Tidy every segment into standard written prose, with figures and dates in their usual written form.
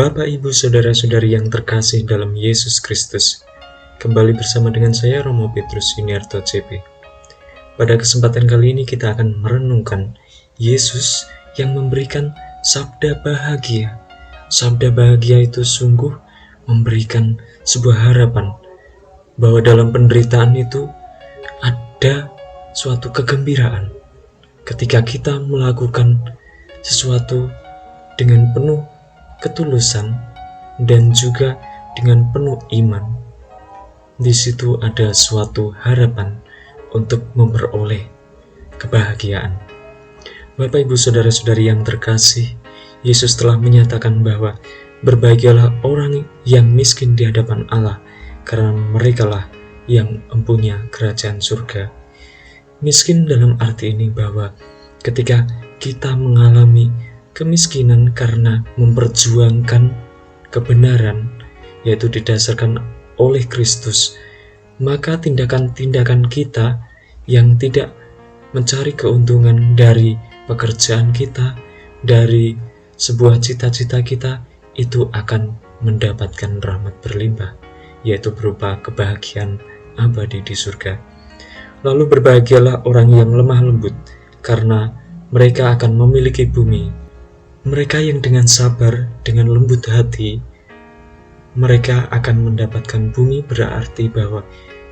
Bapak, Ibu, Saudara-saudari yang terkasih dalam Yesus Kristus, kembali bersama dengan saya Romo Petrus Yuniarto CP. Pada kesempatan kali ini kita akan merenungkan Yesus yang memberikan sabda bahagia. Sabda bahagia itu sungguh memberikan sebuah harapan bahwa dalam penderitaan itu ada suatu kegembiraan. Ketika kita melakukan sesuatu dengan penuh ketulusan dan juga dengan penuh iman, di situ ada suatu harapan untuk memperoleh kebahagiaan. Bapak, Ibu, Saudara-saudari yang terkasih, Yesus telah menyatakan bahwa berbahagialah orang yang miskin di hadapan Allah, karena merekalah yang mempunyai kerajaan surga. Miskin dalam arti ini bahwa ketika kita mengalami kemiskinan karena memperjuangkan kebenaran, yaitu didasarkan oleh Kristus, maka tindakan-tindakan kita yang tidak mencari keuntungan dari pekerjaan kita, dari sebuah cita-cita kita, itu akan mendapatkan rahmat berlimpah, yaitu berupa kebahagiaan abadi di surga. Lalu berbahagialah orang yang lemah lembut, karena mereka akan memiliki bumi. Mereka yang dengan sabar, dengan lembut hati, mereka akan mendapatkan bumi, berarti bahwa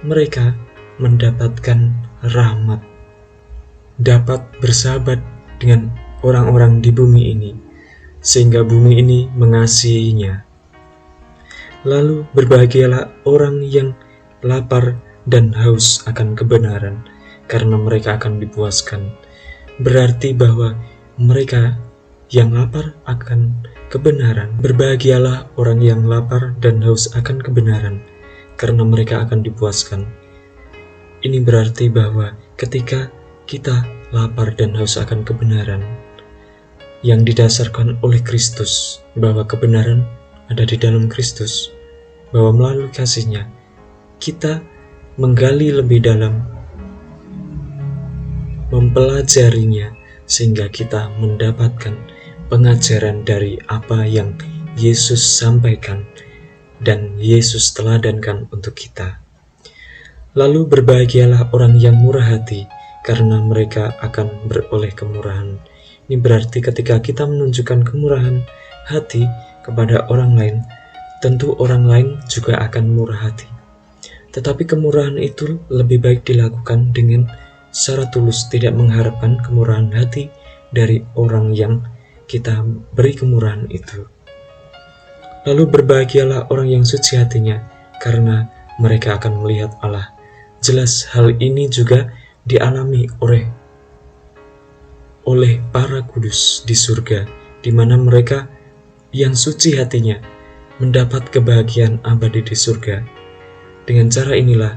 mereka mendapatkan rahmat, dapat bersahabat dengan orang-orang di bumi ini, sehingga bumi ini mengasihinya. Lalu berbahagialah orang yang lapar dan haus akan kebenaran, karena mereka akan dipuaskan. Berarti bahwa mereka yang lapar akan kebenaran, berbahagialah orang yang lapar dan haus akan kebenaran, karena mereka akan dipuaskan. Ini berarti bahwa ketika kita lapar dan haus akan kebenaran yang didasarkan oleh Kristus, bahwa kebenaran ada di dalam Kristus, bahwa melalui kasih-Nya kita menggali lebih dalam, mempelajarinya, sehingga kita mendapatkan pengajaran dari apa yang Yesus sampaikan dan Yesus teladankan untuk kita. Lalu berbahagialah orang yang murah hati, karena mereka akan beroleh kemurahan. Ini berarti ketika kita menunjukkan kemurahan hati kepada orang lain, tentu orang lain juga akan murah hati. Tetapi kemurahan itu lebih baik dilakukan dengan secara tulus, tidak mengharapkan kemurahan hati dari orang yang kita beri kemurahan itu. Lalu berbahagialah orang yang suci hatinya, karena mereka akan melihat Allah. Jelas hal ini juga dialami oleh para kudus di surga, di mana mereka yang suci hatinya mendapat kebahagiaan abadi di surga. Dengan cara inilah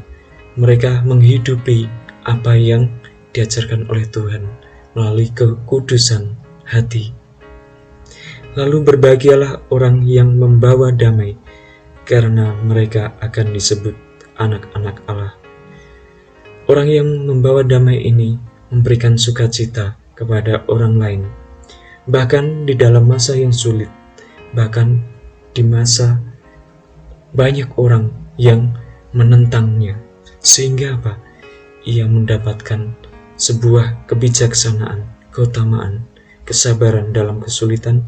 mereka menghidupi apa yang diajarkan oleh Tuhan melalui kekudusan hati. Lalu berbahagialah orang yang membawa damai, karena mereka akan disebut anak-anak Allah. Orang yang membawa damai ini memberikan sukacita kepada orang lain, bahkan di dalam masa yang sulit, bahkan di masa banyak orang yang menentangnya, sehingga apa? Ia mendapatkan sebuah kebijaksanaan, keutamaan, kesabaran dalam kesulitan,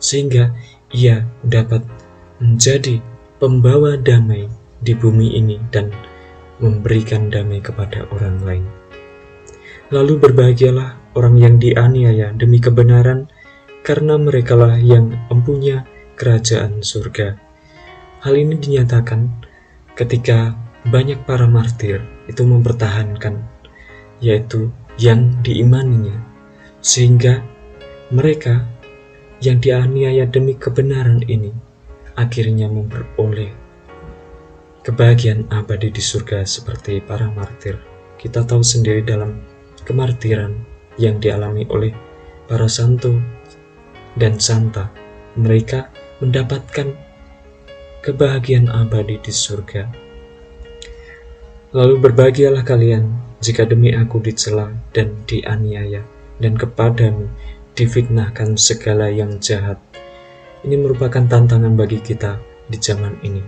sehingga ia dapat menjadi pembawa damai di bumi ini dan memberikan damai kepada orang lain. Lalu berbahagialah orang yang dianiaya demi kebenaran, karena merekalah yang mempunyai kerajaan surga. Hal ini dinyatakan ketika banyak para martir itu mempertahankan, yaitu yang diimaninya, sehingga mereka yang dianiaya demi kebenaran ini akhirnya memperoleh kebahagiaan abadi di surga seperti para martir. Kita tahu sendiri dalam kemartiran yang dialami oleh para santo dan santa, mereka mendapatkan kebahagiaan abadi di surga. Lalu berbahagialah kalian jika demi aku dicela dan dianiaya, dan kepadamu difitnahkan segala yang jahat. Ini merupakan tantangan bagi kita di zaman ini,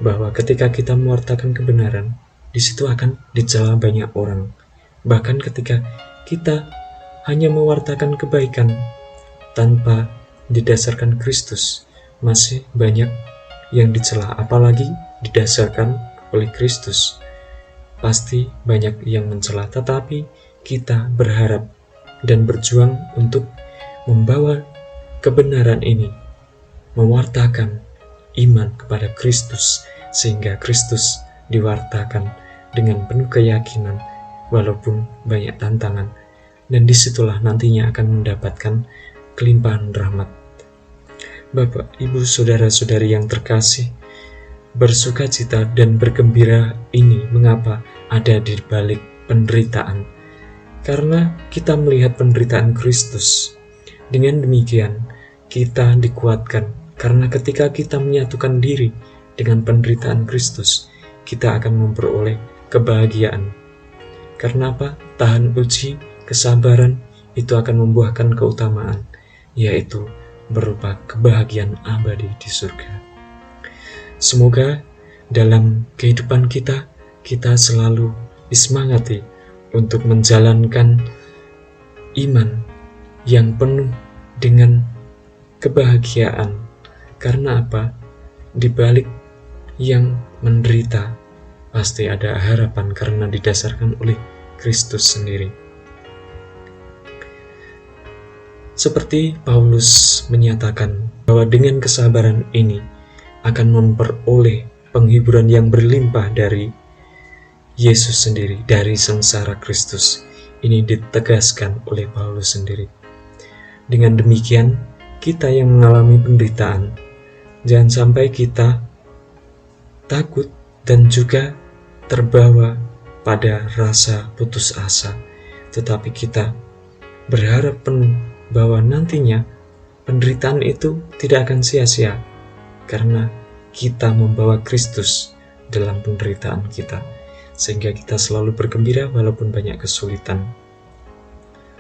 bahwa ketika kita mewartakan kebenaran, di situ akan dicela banyak orang. Bahkan ketika kita hanya mewartakan kebaikan tanpa didasarkan Kristus, masih banyak yang dicela, apalagi didasarkan oleh Kristus. Pasti banyak yang mencela, tetapi kita berharap dan berjuang untuk membawa kebenaran ini, mewartakan iman kepada Kristus, sehingga Kristus diwartakan dengan penuh keyakinan walaupun banyak tantangan, dan disitulah nantinya akan mendapatkan kelimpahan rahmat. Bapak, Ibu, saudara-saudari yang terkasih, bersukacita dan bergembira ini mengapa ada di balik penderitaan? Karena kita melihat penderitaan Kristus. Dengan demikian, kita dikuatkan, karena ketika kita menyatukan diri dengan penderitaan Kristus, kita akan memperoleh kebahagiaan. Karena apa? Tahan uji, kesabaran, itu akan membuahkan keutamaan, yaitu berupa kebahagiaan abadi di surga. Semoga dalam kehidupan kita selalu disemangati untuk menjalankan iman yang penuh dengan kebahagiaan. Karena apa? Di balik yang menderita pasti ada harapan, karena didasarkan oleh Kristus sendiri. Seperti Paulus menyatakan bahwa dengan kesabaran ini akan memperoleh penghiburan yang berlimpah dari Yesus sendiri, dari sengsara Kristus. Ini ditegaskan oleh Paulus sendiri. Dengan demikian, kita yang mengalami penderitaan, jangan sampai kita takut dan juga terbawa pada rasa putus asa, tetapi kita berharap penuh bahwa nantinya penderitaan itu tidak akan sia-sia, karena kita membawa Kristus dalam penderitaan kita, sehingga kita selalu bergembira walaupun banyak kesulitan.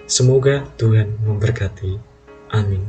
Semoga Tuhan memberkati. Amin.